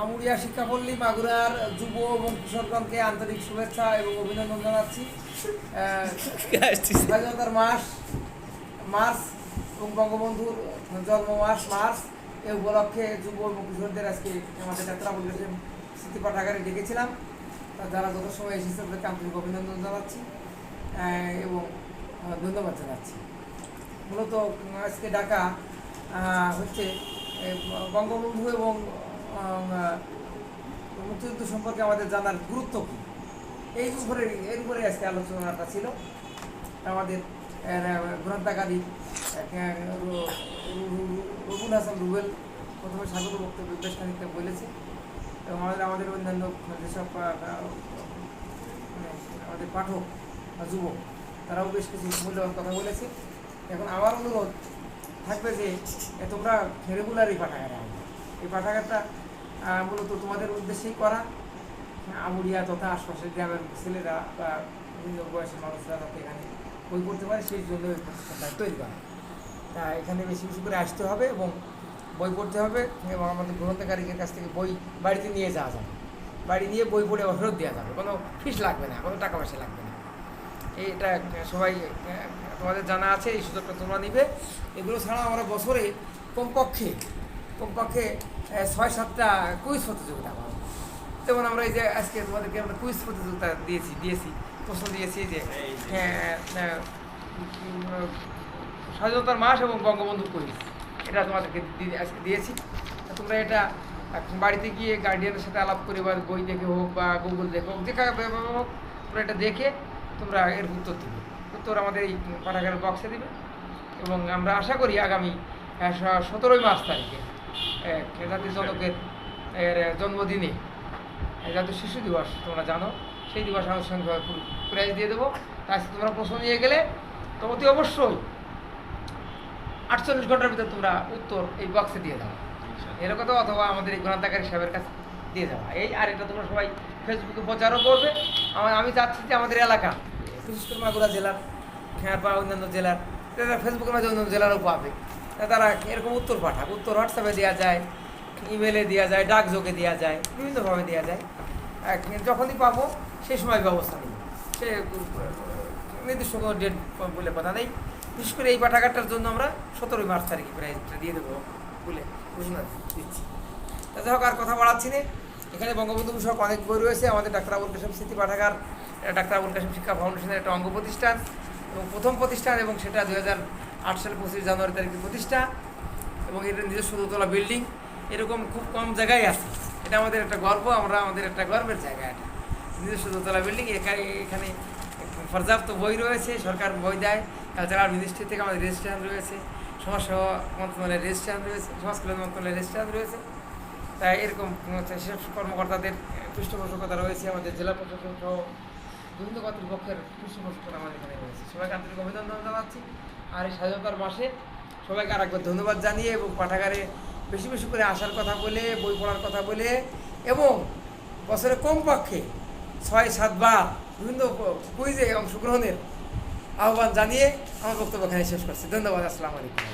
আমুরিয়া শিক্ষাপল্লী মাগুরার যুব এবং কিশোরগণকে আন্তরিক শুভেচ্ছা এবং অভিনন্দন জানাচ্ছি। স্বাধীনতার মার্চ এবং বঙ্গবন্ধুর জন্ম মাস মার্চ এই উপলক্ষে যুব এবং কিশোরদের আজকে আমাদের যাত্রাবলী স্মৃতি পাঠাগারে ডেকেছিলাম। যারা যত সময় এসেছে তাদেরকে আন্তরিক অভিনন্দন জানাচ্ছি এবং ধন্যবাদ জানাচ্ছি। মূলত আজকে ডাকা হচ্ছে বঙ্গবন্ধু এবং মুক্তিযুদ্ধ সম্পর্কে আমাদের জানার গুরুত্ব কী এর উপরে আজকে আলোচনাটা ছিল। আমাদের গ্রন্থাগারিক রুবুল হাসান রুবেল প্রথমে স্বাগত বক্তব্য বেশ খানিকটা বলেছে এবং আমাদের অন্যান্য যেসব আমাদের পাঠক যুবক তারাও বেশ কিছু মূল্যবান কথা বলেছে। এখন আমার অনুরোধ থাকবে যে তোমরা রেগুলার এই পাঠাগারে আসবে। এই পাঠাগারটা মূলত তোমাদের উদ্দেশ্যেই করা। আমুরিয়া তথা আশপাশের গ্রামের ছেলেরা বা বিভিন্ন বয়সের মানুষরা যাতে এখানে বই পড়তে পারে সেই জন্য এই প্রতিষ্ঠানটা তৈরি করা। তা এখানে বেশি বেশি করে আসতে হবে এবং বই পড়তে হবে এবং আমাদের গ্রন্থাগারিকের কাছ থেকে বই বাড়িতে নিয়ে যাওয়া যাবে। বাড়ি নিয়ে বই পড়ে ফেরত দেওয়া যাবে, কোনো ফিস লাগবে না, কোনো টাকা পয়সা লাগবে না। এটা সবাই তোমাদের জানা আছে, এই সুযোগটা তোমরা নিবে। এগুলো ছাড়া আমরা বছরে কমপক্ষে 6-7টা কুইজ প্রতিযোগিতা করব। যেমন আমরা এই যে আজকে তোমাদেরকে আমরা কুইজ প্রতিযোগিতা দিয়েছি প্রশ্ন দিয়েছি যে স্বাধীনতার মাস এবং বঙ্গবন্ধু কুইজ, এটা তোমাদেরকে আজকে দিয়েছি। তোমরা এটা বাড়িতে গিয়ে গার্ডিয়ানের সাথে আলাপ করে বা বই দেখে হোক বা গুগল দেখে হোক, হোক তোমরা এটা দেখে তোমরা এর উত্তর দিবে। উত্তর আমাদের এই পাঠাগারের বক্সে দিবে এবং আমরা আশা করি আগামী 17 মার্চ তারিখে জাতির জনকের জন্মদিনে জাতীয় শিশু দিবস তোমরা জানো, সেই দিবস আনুষ্ঠানিকভাবে প্রাইজ দিয়ে দেবো। তাই তোমরা প্রশ্ন নিয়ে গেলে তো অতি অবশ্যই 48 ঘন্টার ভিতরে তোমরা উত্তর এই বক্সে দিয়ে দাও, এরকম তো, অথবা আমাদের এই গ্রন্থাগারী সাহেবের কাছে দিয়ে যাওয়া। এই আর এটা তোমরা সবাই ফেসবুকে প্রচারও করবে। আমি চাচ্ছি যে আমাদের এলাকা বিশেষ করে মাগুরা জেলার বা অন্যান্য জেলার তারা ফেসবুকের মাঝে অন্যান্য জেলারও পাবে। তারা এরকম উত্তর পাঠাক, উত্তর হোয়াটসঅ্যাপে দেওয়া যায়, ইমেলে দেওয়া যায়, ডাকযোগে দেওয়া যায়, বিভিন্নভাবে দেওয়া যায়। যখনই পাবো সেই সময় ব্যবস্থা নেই, সে নির্দিষ্ট কোনো ডেট বলে কথা নেই। বিশেষ করে এই পাঠাগারটার জন্য আমরা 17 মার্চ তারিখে প্রাইজটা দিয়ে দেবো বলে ঘোষণা দিচ্ছি। যাই হোক, আর কথা বাড়াচ্ছি না। এখানে বঙ্গবন্ধু বিষয়ক অনেক বই রয়েছে। আমাদের ডাক্তার আবুল কাসেম স্মৃতি পাঠাগার ডাক্তার আবুল কাসেম শিক্ষা ফাউন্ডেশনের একটা অঙ্গ প্রতিষ্ঠান এবং প্রথম প্রতিষ্ঠান, এবং সেটা 2008 সালের 25 জানুয়ারি তারিখে প্রতিষ্ঠা, এবং এর নিজস্ব দোতলা বিল্ডিং এরকম খুব কম জায়গায় আছে। এটা আমাদের একটা গর্ব, আমাদের একটা গর্বের জায়গা। এটা নিজস্ব দোতলা বিল্ডিং, এখানে পর্যাপ্ত বই রয়েছে, সরকার বই দেয়। কালচারাল মিনিস্ট্রি থেকে আমাদের রেজিস্ট্রেশন রয়েছে, সমাজসেবা মন্ত্রণালয়ের রেজিস্ট্রেশন রয়েছে, সমাজ কল্যাণ মন্ত্রণালয়ের রেজিস্ট্রেশন রয়েছে। তাই এরকম সেসব কর্মকর্তাদের পৃষ্ঠপোষকতা রয়েছে, আমাদের জেলা প্রশাসন সহ বিভিন্ন কর্তৃপক্ষের পৃষ্ঠপোষকতা আমাদের এখানে রয়েছে। সবাইকে আন্তরিক অভিনন্দন জানাচ্ছি। আর এই স্বাধীনতার মাসে সবাইকে আরেকবার ধন্যবাদ জানিয়ে এবং পাঠাগারে বেশি বেশি করে আসার কথা বলে, বই পড়ার কথা বলে এবং বছরে কমপক্ষে 6-7 বার বিভিন্ন কুইজে অংশগ্রহণের আহ্বান জানিয়ে আমার বক্তব্য এখানে শেষ করছি। ধন্যবাদ। আসসালামু আলাইকুম।